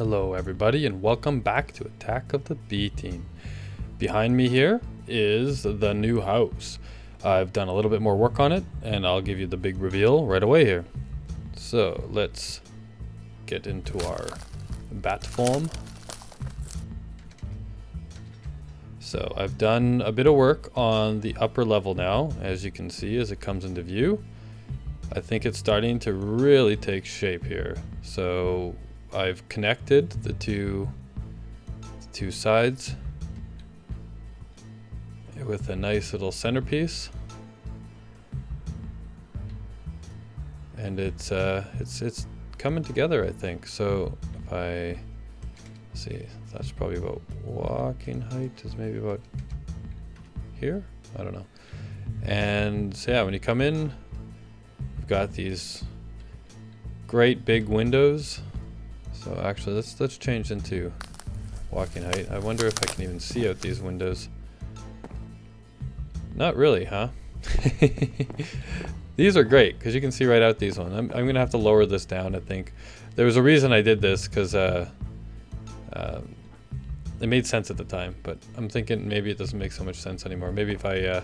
Hello everybody and welcome back to Attack of the B Team. Behind me here is the new house. I've done a little bit more work on it and I'll give you the big reveal right away here. So let's get into our bat form. So I've done a bit of work on the upper level now, as you can see as it comes into view. I think it's starting to really take shape here. So I've connected the two sides with a nice little centerpiece, and it's coming together, I think. So if I see, that's probably about walking height is maybe about here, I don't know. And so yeah, when you come in, you've got these great big windows. So actually let's change into walking height. I wonder if I can even see out these windows. Not really, huh? These are great because you can see right out these ones. I'm gonna have to lower this down, I think. There was a reason I did this because it made sense at the time, but I'm thinking maybe it doesn't make so much sense anymore. Maybe if I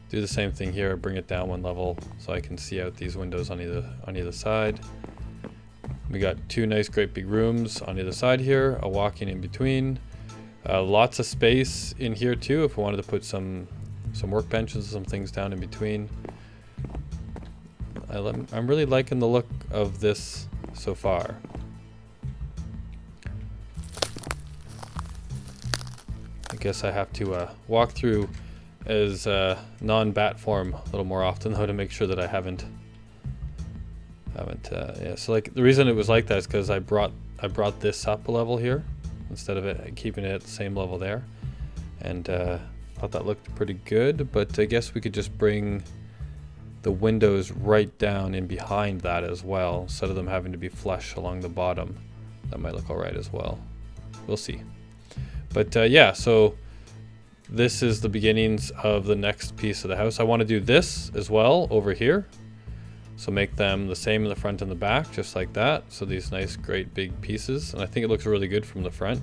do the same thing here, bring it down one level so I can see out these windows on either side. We got two nice great big rooms on either side here, a walk-in in between. Lots of space in here too if we wanted to put some workbenches, some things down in between. I'm really liking the look of this so far. I guess I have to walk through as non-bat form a little more often though to make sure that I haven't yeah, so like the reason it was like that is because I brought this up a level here instead of it keeping it at the same level there, and thought that looked pretty good. But I guess we could just bring the windows right down in behind that as well instead of them having to be flush along the bottom. That might look all right as well. We'll see. But yeah, so this is the beginnings of the next piece of the house. I want to do this as well over here. So make them the same in the front and the back, just like that. So these nice, great big pieces. And I think it looks really good from the front.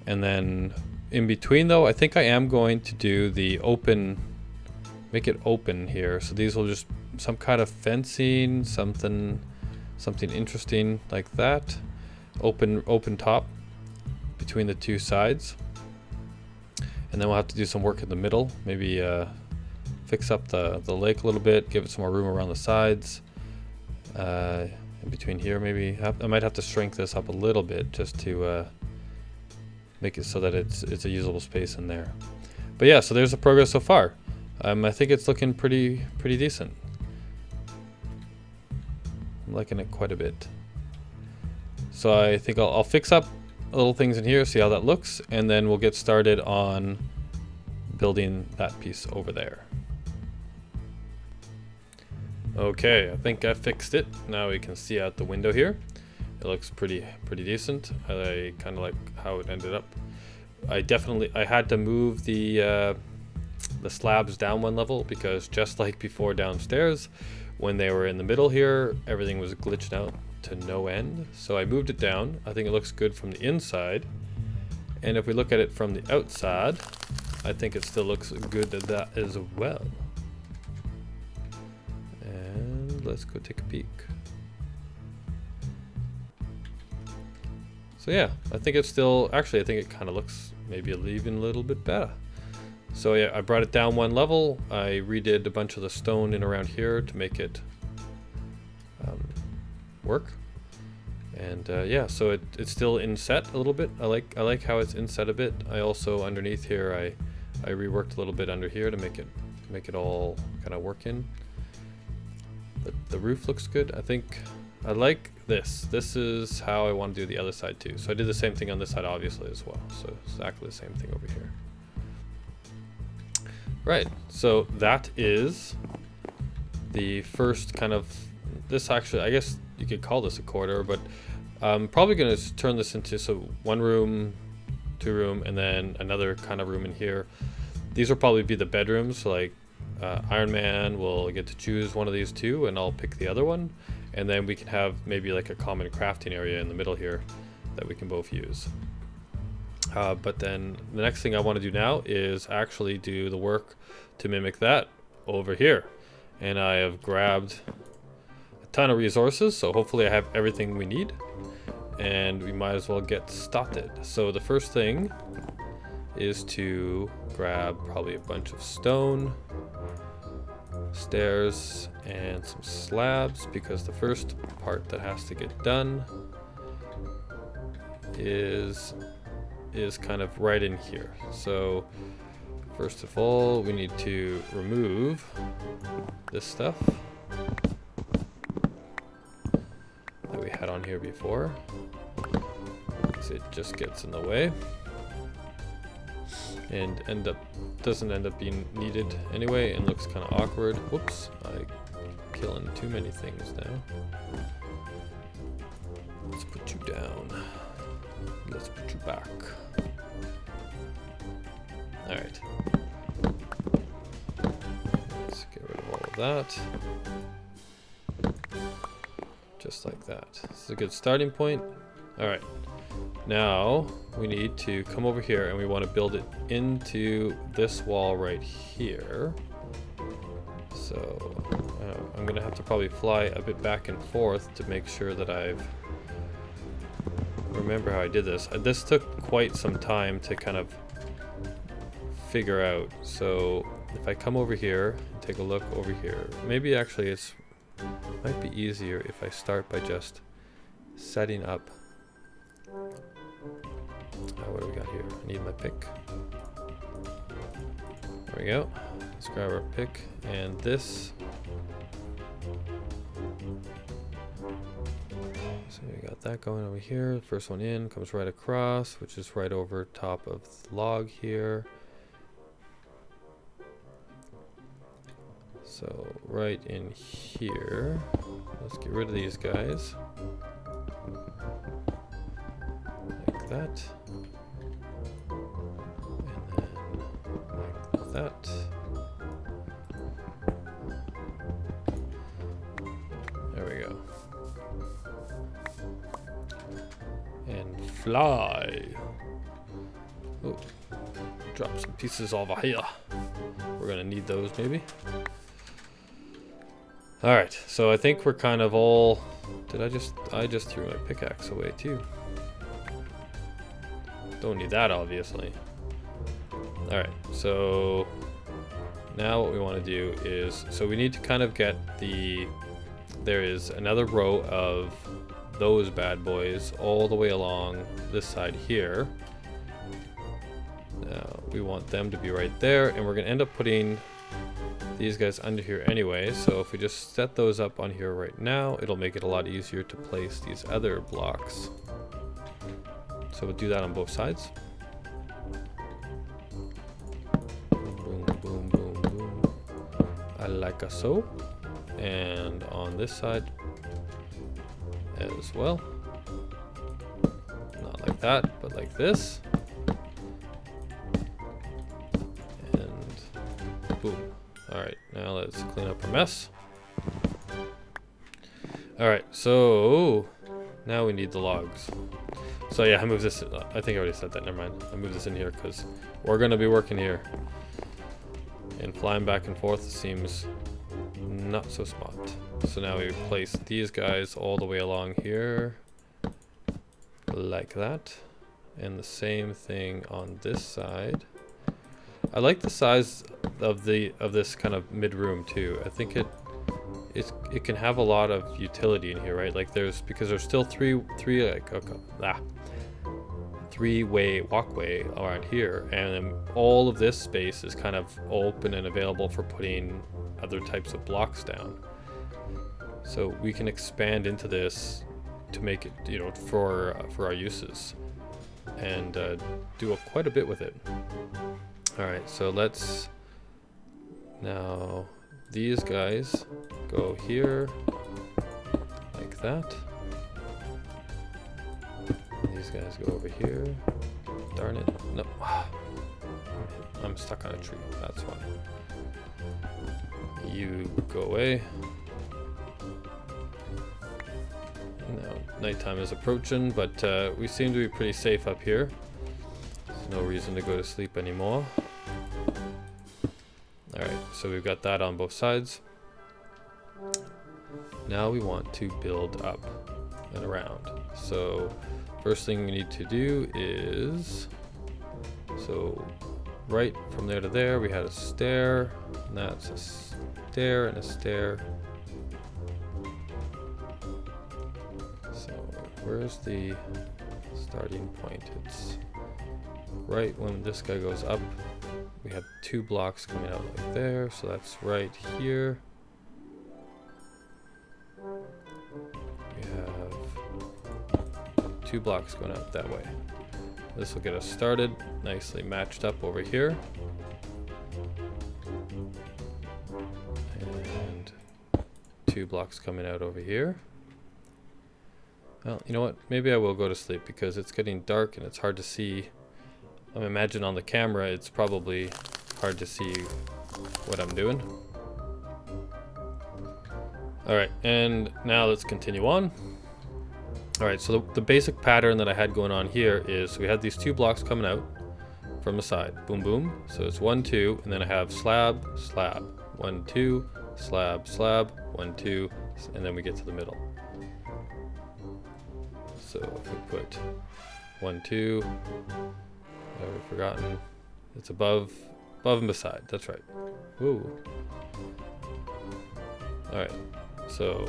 And then in between though, I think I am going to do the open, make it open here. So these will just, some kind of fencing, something interesting like that. Open top between the two sides. And then we'll have to do some work in the middle. Maybe fix up the lake a little bit, give it some more room around the sides. In between here maybe. I might have to shrink this up a little bit just to make it so that it's a usable space in there. But yeah, so there's the progress so far. I think it's looking pretty decent. I'm liking it quite a bit. So I think I'll fix up little things in here, see how that looks, and then we'll get started on building that piece over there. Okay, I think I fixed it. Now we can see out the window here. It looks pretty decent. I kind of like how it ended up. I had to move the slabs down one level because just like before downstairs, when they were in the middle here, everything was glitched out to no end. So I moved it down. I think it looks good from the inside. And if we look at it from the outside, I think it still looks good at that as well. And let's go take a peek. So yeah, I think it's still, actually I think it kind of looks maybe even a little bit better. So yeah, I brought it down one level. I redid a bunch of the stone in around here to make it work. And yeah, so it's still inset a little bit. I like how it's inset a bit. I also underneath here I reworked a little bit under here to make it all kind of work in. But the roof looks good. I think I like this. This is how I want to do the other side too. So I did the same thing on this side obviously as well. So exactly the same thing over here. Right, so that is the first kind of, this actually, I guess you could call this a corridor, but I'm probably going to turn this into one room, two room, and then another kind of room in here. These will probably be the bedrooms, so like Iron Man will get to choose one of these two and I'll pick the other one. And then we can have maybe like a common crafting area in the middle here that we can both use. But then the next thing I want to do now is actually do the work to mimic that over here. And I have grabbed a ton of resources, so hopefully I have everything we need. And we might as well get started. So the first thing is to grab probably a bunch of stone, stairs, and some slabs, because the first part that has to get done is kind of right in here. So first of all, we need to remove this stuff that we had on here before, because it just gets in the way and doesn't end up being needed anyway and looks kind of awkward. Whoops, I'm killing too many things now. Let's put you down. Let's put you back. Alright. Let's get rid of all of that. Just like that. This is a good starting point. Alright. Now we need to come over here and we want to build it into this wall right here. So I'm going to have to probably fly a bit back and forth to make sure that I've remember how I did this. This took quite some time to kind of figure out. So if I come over here and take a look over here, maybe actually it's might be easier if I start by just setting up. What do we got here? I need my pick. There we go. Let's grab our pick and this. So we got that going over here. First one in comes right across, which is right over top of the log here. So right in here, let's get rid of these guys. Like that. And then like that. There we go. And fly. Oh, drop some pieces over here. We're gonna need those maybe. All right, so I think we're kind of all. I just threw my pickaxe away too. Don't need that obviously. All right, so now what we want to do is, so we need to kind of get there is another row of those bad boys all the way along this side here. Now we want them to be right there, and we're gonna end up putting these guys under here anyway. So if we just set those up on here right now, it'll make it a lot easier to place these other blocks. So we'll do that on both sides. Boom, boom, boom, boom. I like a so. And on this side as well. Not like that, but like this. And boom. Alright, now let's clean up our mess. Alright, so now we need the logs. So yeah, I moved this, I think I already said that, never mind. I moved this in here because we're going to be working here. And flying back and forth seems not so smart. So now we place these guys all the way along here. Like that. And the same thing on this side. I like the size of this kind of mid room too. I think it can have a lot of utility in here, right? Like because there's still three-way walkway around here, and then all of this space is kind of open and available for putting other types of blocks down. So we can expand into this to make it, you know, for our uses, and do quite a bit with it. All right, so let's now these guys go here like that. These guys go over here. Darn it. No. I'm stuck on a tree. That's why. You go away. Nighttime is approaching, but we seem to be pretty safe up here. There's no reason to go to sleep anymore. Alright, so we've got that on both sides. Now we want to build up and around. So first thing we need to do is, so right from there to there we had a stair, and that's a stair and a stair. So where's the starting point? It's right when this guy goes up. We have 2 blocks coming out like there, so that's right here. We have 2 blocks going out that way. This will get us started, nicely matched up over here. And 2 blocks coming out over here. Well, you know what? Maybe I will go to sleep because it's getting dark and it's hard to see. I imagine on the camera it's probably hard to see what I'm doing. Alright, and now let's continue on. Alright, so the basic pattern that I had going on here is we had these 2 blocks coming out from the side. Boom, boom. So it's 1, 2, and then I have slab, slab. 1, 2, slab, slab, 1, 2, and then we get to the middle. So if we put 1, 2, I've forgotten. It's above and beside. That's right. Ooh. All right. So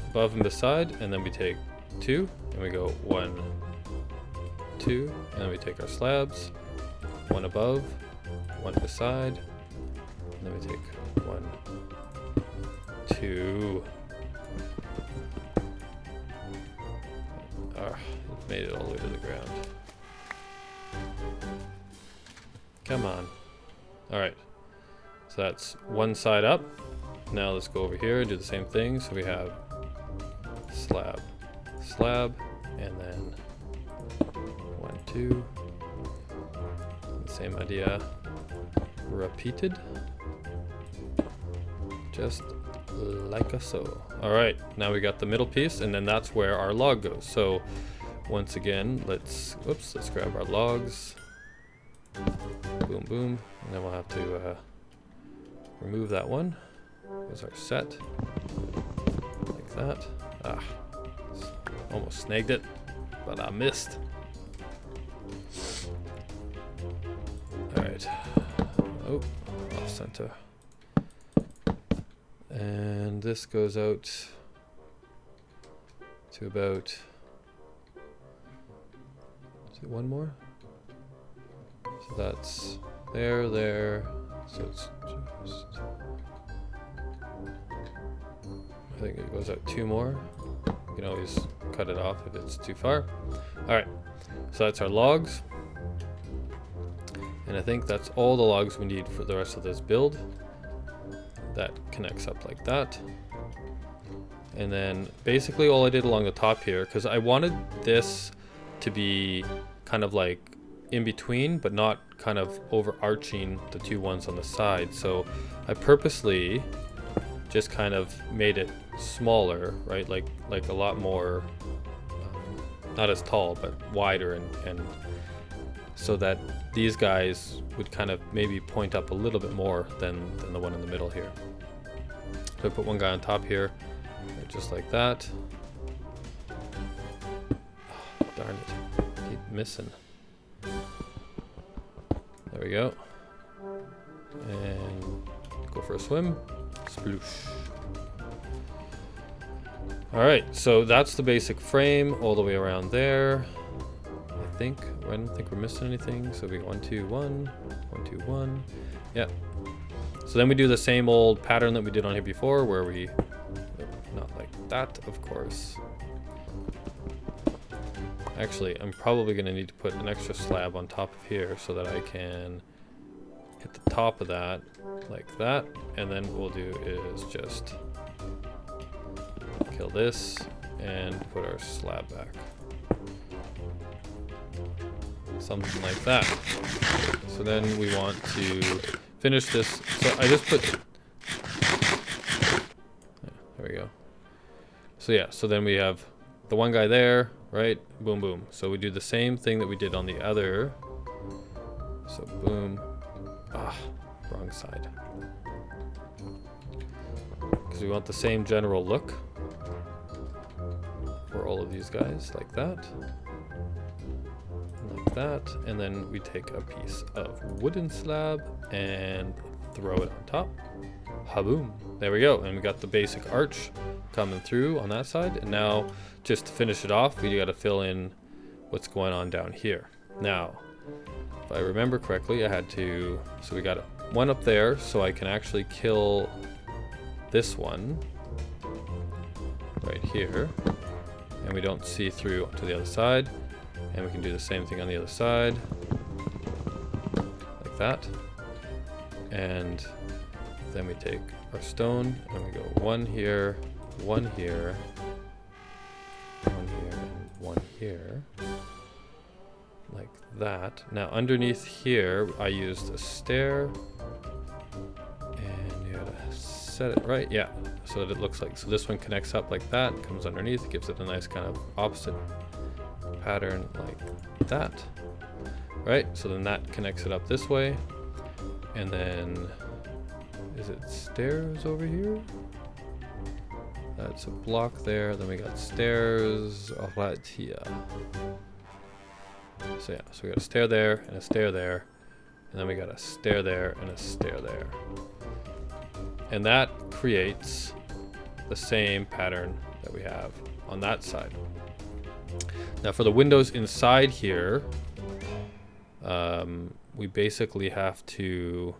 above and beside, and then we take 2, and we go 1, 2, and then we take our slabs. 1 above, 1 beside, and then we take 1, 2. It made it all the way to the ground. Come on. Alright. So that's 1 side up. Now let's go over here and do the same thing. So we have slab, slab, and then 1, 2. The same idea repeated. Just like so. Alright, now we got the middle piece, and then that's where our log goes. So once again, let's grab our logs. Boom, boom, and then we'll have to remove that one. There's our set, like that. Almost snagged it, but I missed. All right. Oh, off center. And this goes out to about, is it 1 more? So that's there, there. So it's just, I think it goes out 2 more. You can always cut it off if it's too far. All right, so that's our logs. And I think that's all the logs we need for the rest of this build. That connects up like that. And then basically all I did along the top here, because I wanted this to be kind of like in between, but not kind of overarching the 2 ones on the side. So I purposely just kind of made it smaller, right? Like a lot more, not as tall, but wider, and so that these guys would kind of maybe point up a little bit more than the one in the middle here. So I put one guy on top here, just like that. Oh, darn it, keep missing. There we go. And go for a swim. Sploosh. Alright, so that's the basic frame all the way around there. I don't think we're missing anything. So we go 1, 2, 1, 1, 2, 1. Yeah. So then we do the same old pattern that we did on here before, where we, not like that, of course. Actually, I'm probably going to need to put an extra slab on top of here so that I can hit the top of that like that. And then what we'll do is just kill this and put our slab back. Something like that. So then we want to finish this. So I just put, there we go. So yeah, so then we have the one guy there, right? Boom, boom. So we do the same thing that we did on the other. So boom. Ah, wrong side. Because we want the same general look for all of these guys, like that. Like that. And then we take a piece of wooden slab and throw it on top. Ha-boom. There we go. And we got the basic arch coming through on that side. And now, just to finish it off, we got to fill in what's going on down here. Now, if I remember correctly, I had to... So we got one up there, so I can actually kill this one right here. And we don't see through to the other side. And we can do the same thing on the other side. Like that. And then we take our stone and we go one here, one here, one here, and one here. Like that. Now underneath here, I used a stair. And you gotta set it right. Yeah, so that it looks like, so this one connects up like that, comes underneath, gives it a nice kind of opposite pattern like that. Right, so then that connects it up this way. And then, is it stairs over here? That's a block there, then we got stairs right here. So yeah, so we got a stair there, and a stair there, and then we got a stair there, and a stair there. And that creates the same pattern that we have on that side. Now for the windows inside here, we basically have to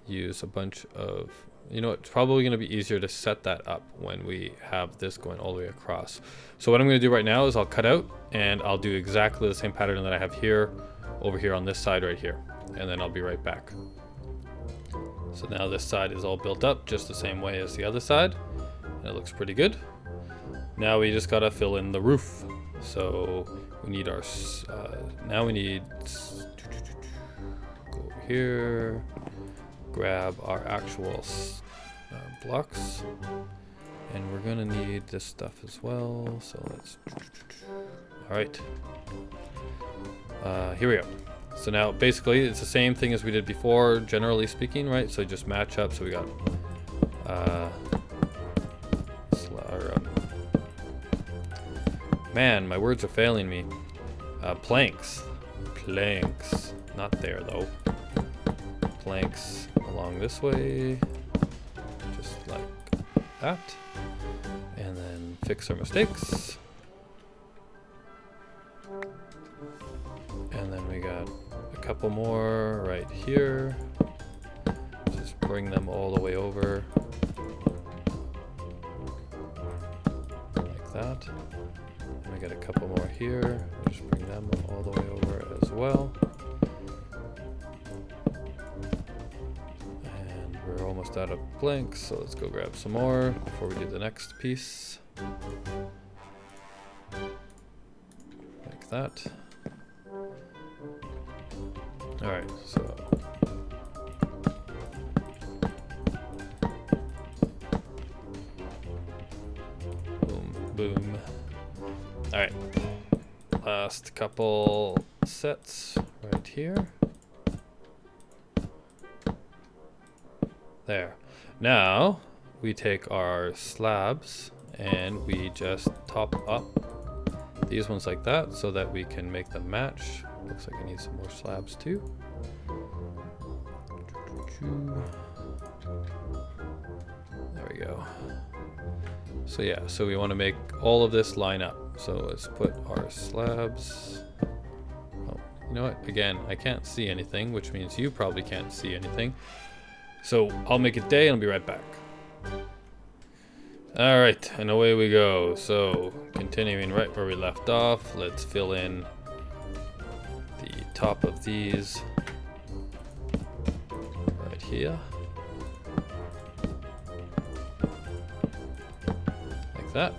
use a bunch of, you know, it's probably going to be easier to set that up when we have this going all the way across. So what I'm going to do right now is I'll cut out and I'll do exactly the same pattern that I have here, over here on this side right here. And then I'll be right back. So now this side is all built up just the same way as the other side. And it looks pretty good. Now we just got to fill in the roof. So we need our, now we need, go over here, grab our actual blocks, and we're gonna need this stuff as well. So let's, all right, here we go. So now basically it's the same thing as we did before, generally speaking, right? So just match up. So we got man, my words are failing me. Planks, not there though. Planks along this way, just like that, and then fix our mistakes. And then we got a couple more right here. Just bring them all the way over like that. And we got a couple more here. Just bring them all the way over as well. And we're almost out of blanks, so let's go grab some more before we do the next piece. Like that. Alright, so boom, boom. Alright, last couple sets right here. There. Now we take our slabs and we just top up these ones like that so that we can make them match. Looks like I need some more slabs too. There we go. So yeah, so we want to make all of this line up. So let's put our slabs. Oh, you know what? Again, I can't see anything, which means you probably can't see anything. So I'll make it day and I'll be right back. All right, and away we go. So continuing right where we left off, let's fill in the top of these right here. Like that.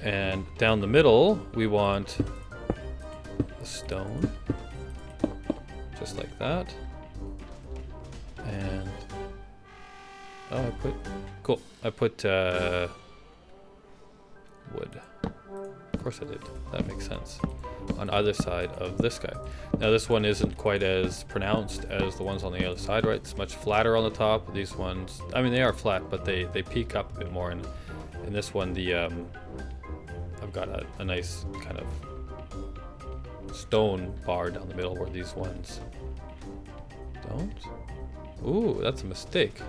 And down the middle, we want a stone, just like that. And oh, I put wood. Of course I did. That makes sense. On either side of this guy. Now this one isn't quite as pronounced as the ones on the other side, right? It's much flatter on the top. These ones, I mean, they are flat, but they peak up a bit more. And in this one, the I've got a nice kind of stone bar down the middle where these ones don't. Ooh, that's a mistake.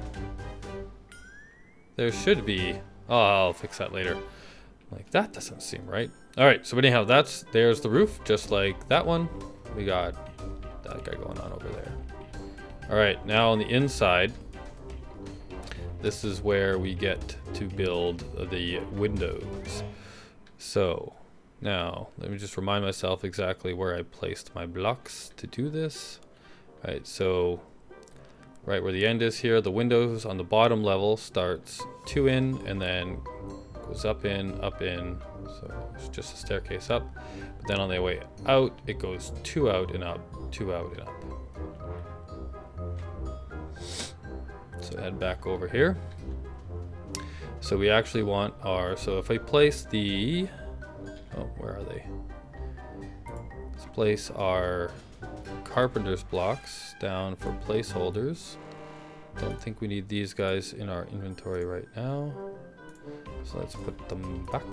There should be. Oh, I'll fix that later. Like, that doesn't seem right. All right, so anyhow, there's the roof, just like that one. We got that guy going on over there. All right, now on the inside, this is where we get to build the windows. So now let me just remind myself exactly where I placed my blocks to do this. All right, so right where the end is here, the windows on the bottom level starts 2 in and then goes up in, so it's just a staircase up. But then on the way out, it goes 2 out and up, 2 out and up. So head back over here. So we actually want our, so if I place the, oh, where are they? Let's place our carpenter's blocks down for placeholders. Don't think we need these guys in our inventory right now. So let's put them back.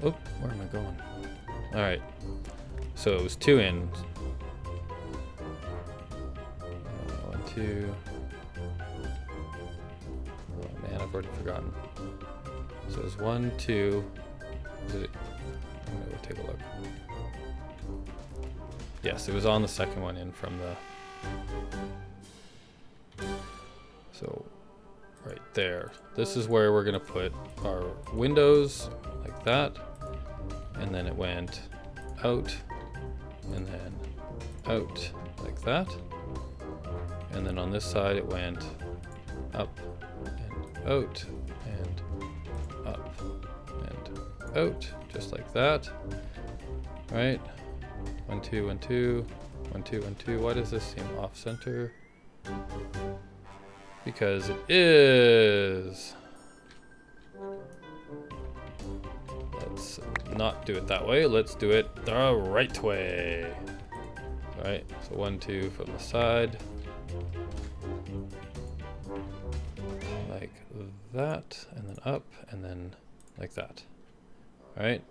Oh, where am I going? All right. So it was 2 in. 1, 2. Oh man, I've already forgotten. So it's 1, 2. Is it? I'm gonna go take a look. Yes, it was on the second one in from the. So right there. This is where we're gonna put our windows, like that. And then it went out, and then out, like that. And then on this side it went up, and out, and up, and out, just like that. Right? 1, 2, 1, 2, 1, 2, 1, 2. Why does this seem off center? Because it is. Let's not do it that way. Let's do it the right way. Alright, so 1, 2 from the side. Like that, and then up, and then like that. Alright.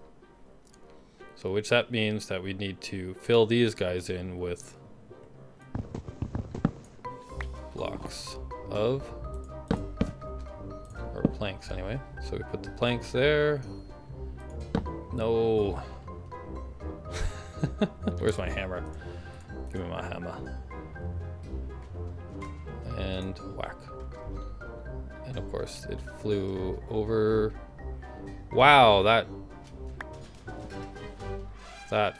So which that means that we need to fill these guys in with blocks of, or planks anyway. So we put the planks there. No. Where's my hammer? Give me my hammer. And whack. And of course it flew over. Wow, that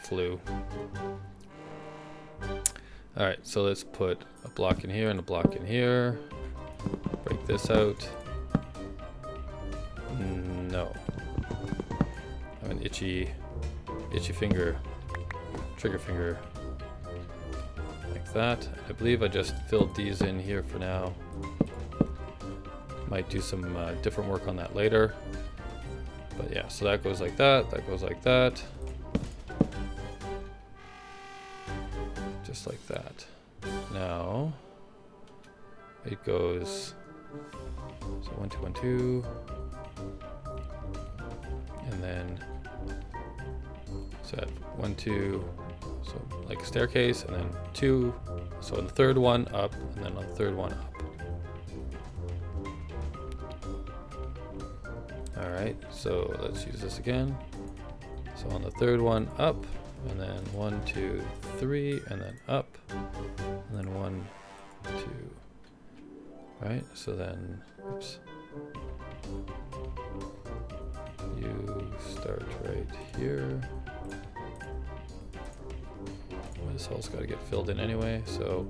flew. Alright, so let's put a block in here and a block in here. Break this out. No. I have an itchy finger, trigger finger. Like that. I believe I just filled these in here for now. Might do some different work on that later. But yeah, so that goes like that, that goes like that. Just like that. Now it goes, so 1, 2, 1, 2, and then so 1, 2, so like a staircase, and then 2, so on the third one up, and then on the third one up. All right, so let's use this again. So on the third one up, and then 1, 2, 3, and then up, and then 1, 2. Right, so then, oops. You start right here. Well, this hole's got to get filled in anyway, so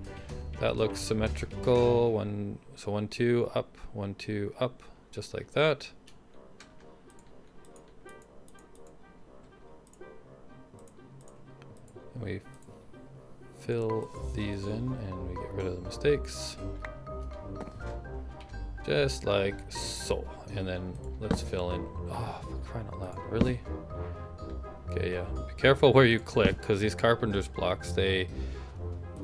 that looks symmetrical. 1, so 1, 2, up, 1, 2, up, just like that. We fill these in and we get rid of the mistakes. Just like so. And then let's fill in. Oh, for crying out loud. Really? Okay, yeah. Be careful where you click, because these carpenter's blocks, they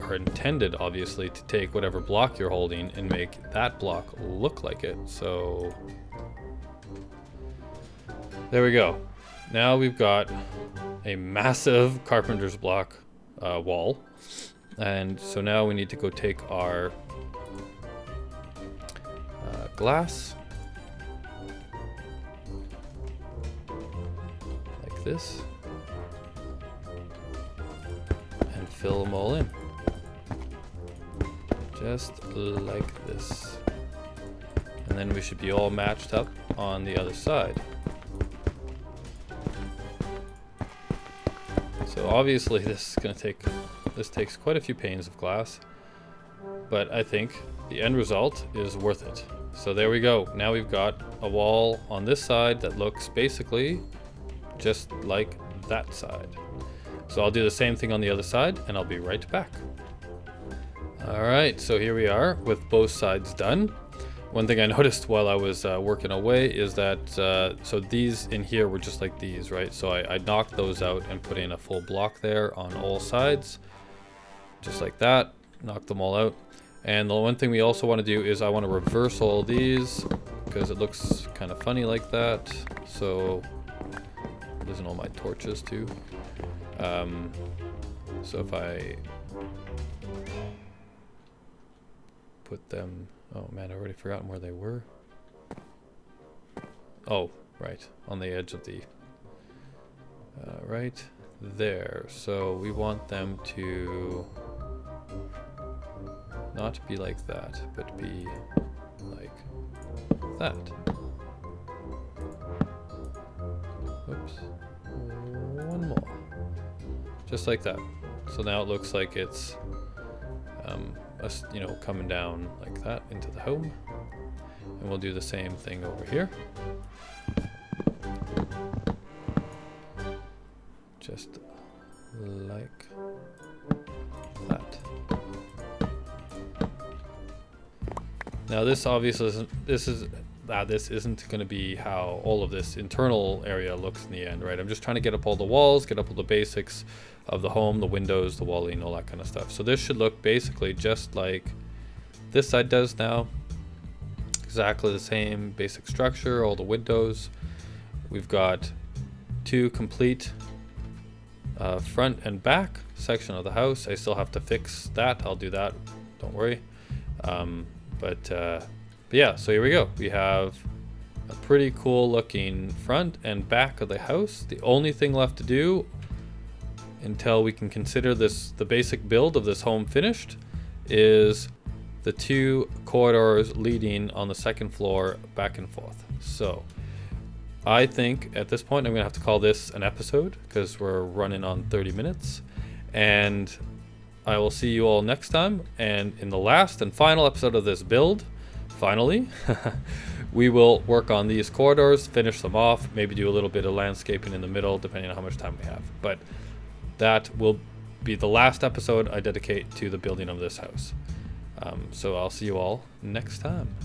are intended, obviously, to take whatever block you're holding and make that block look like it. So there we go. Now we've got a massive carpenter's block wall. And so now we need to go take our glass like this and fill them all in just like this, and then we should be all matched up on the other side. So obviously this takes quite a few panes of glass, but I think the end result is worth it. So there we go. Now we've got a wall on this side that looks basically just like that side. So I'll do the same thing on the other side and I'll be right back. All right, so here we are with both sides done. One thing I noticed while I was working away is that, so these in here were just like these, right? So I knocked those out and put in a full block there on all sides, just like that, knocked them all out. And the one thing we also want to do is I want to reverse all these because it looks kind of funny like that. So losing all my torches too. So if I put them, oh man, I've already forgotten where they were. Oh, right, on the edge of the, right there. So we want them to not be like that, but be like that. Oops. One more. Just like that. So now it looks like it's, us, you know, coming down like that into the home. And we'll do the same thing over here. Just like that. Now this obviously isn't, this isn't going to be how all of this internal area looks in the end, right? I'm just trying to get up all the walls, get up all the basics of the home, the windows, the walling, all that kind of stuff. So this should look basically just like this side does now. Exactly the same basic structure, all the windows. We've got two complete front and back section of the house. I still have to fix that. I'll do that, don't worry. But yeah, so here we go. We have a pretty cool looking front and back of the house. The only thing left to do until we can consider this the basic build of this home finished is the two corridors leading on the second floor back and forth. So I think at this point I'm gonna have to call this an episode because we're running on 30 minutes, and I will see you all next time. And in the last and final episode of this build, finally, we will work on these corridors, finish them off, maybe do a little bit of landscaping in the middle, depending on how much time we have. But that will be the last episode I dedicate to the building of this house. So I'll see you all next time.